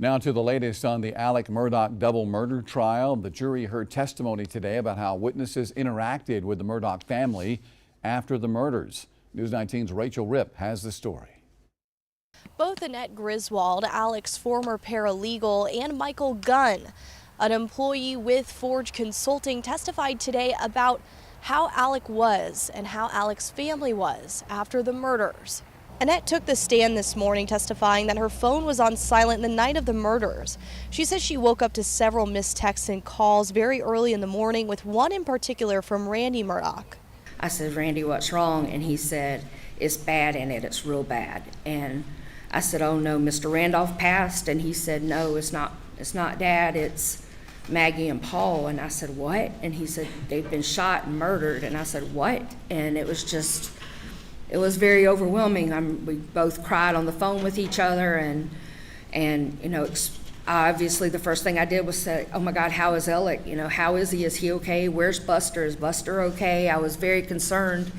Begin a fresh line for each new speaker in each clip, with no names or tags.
Now to the latest on the Alex-Murdaugh double murder trial. The jury heard testimony today about how witnesses interacted with the Murdaugh family after the murders. News 19's Rachel Ripp has the story.
Both Annette Griswold, Alex's former paralegal, and Michael Gunn, an employee with Forge Consulting, testified today about how Alex was and how Alex's family was after the murders. Annette took the stand this morning testifying that her phone was on silent the night of the murders. She says she woke up to several missed texts and calls very early in the morning, with one in particular from Randy Murdaugh.
I said, "Randy, what's wrong?" And he said, "It's bad in it, it's real bad." And I said, "Oh no, Mr. Randolph passed?" And he said, "No, it's not Dad, it's Maggie and Paul." And I said, "What?" And he said, "They've been shot and murdered." And I said, "What?" And it was very overwhelming. We both cried on the phone with each other, and you know, obviously the first thing I did was say, "Oh my God, how is Alec? You know, how is he? Is he okay? Where's Buster? Is Buster okay?" I was very concerned.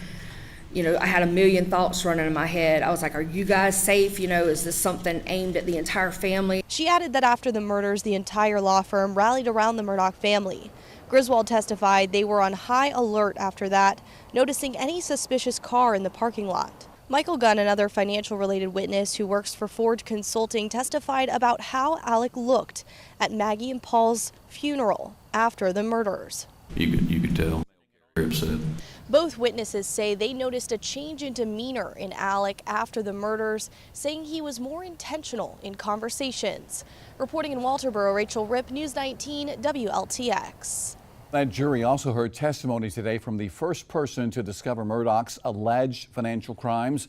You know, I had a million thoughts running in my head. I was like, "Are you guys safe? You know, is this something aimed at the entire family?"
She added that after the murders, the entire law firm rallied around the Murdaugh family. Griswold testified they were on high alert after that, noticing any suspicious car in the parking lot. Michael Gunn, another financial-related witness who works for Forge Consulting, testified about how Alec looked at Maggie and Paul's funeral after the murders.
You could tell. Very upset.
Both witnesses say they noticed a change in demeanor in Alec after the murders, saying he was more intentional in conversations. Reporting in Walterboro, Rachel Ripp, News 19 WLTX.
That jury also heard testimony today from the first person to discover Murdaugh's alleged financial crimes.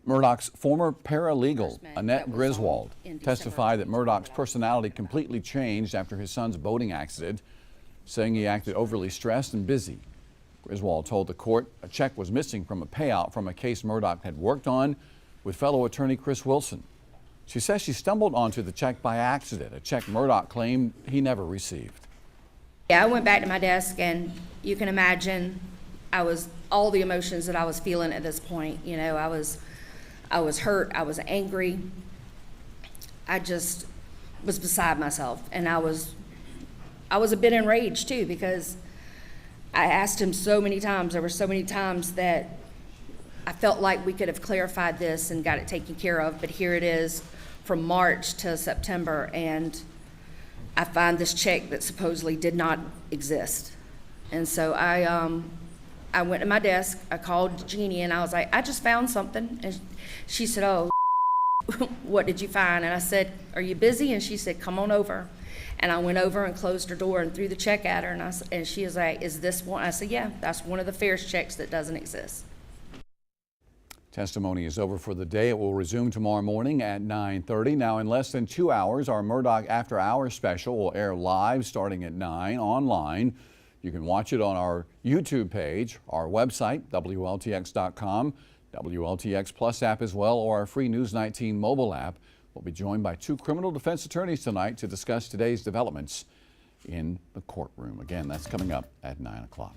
Murdaugh's former paralegal, Annette Griswold, testified that Murdaugh's personality completely changed after his son's boating accident, saying he acted overly stressed and busy. Griswold told the court a check was missing from a payout from a case Murdaugh had worked on with fellow attorney Chris Wilson. She says she stumbled onto the check by accident, a check Murdaugh claimed he never received.
Yeah, I went back to my desk, and you can imagine all the emotions that I was feeling at this point. You know, I was hurt, I was angry. I just was beside myself, and I was a bit enraged too, because I asked him so many times. There were so many times that I felt like we could have clarified this and got it taken care of, but here it is from March to September, and I find this check that supposedly did not exist. And so I went to my desk, I called Jeannie, and I was like, "I just found something." And she said, "Oh, what did you find?" And I said, "Are you busy?" And she said, "Come on over." And I went over and closed her door and threw the check at her, and she was like, "Is this one?" I said, "Yeah, that's one of the fairest checks that doesn't exist."
Testimony is over for the day. It will resume tomorrow morning at 9:30. Now, in less than 2 hours, our Murdaugh After Hours special will air live starting at 9 online. You can watch it on our YouTube page, our website, WLTX.com, WLTX Plus app as well, or our free News 19 mobile app. We'll be joined by 2 criminal defense attorneys tonight to discuss today's developments in the courtroom. Again, that's coming up at 9 o'clock.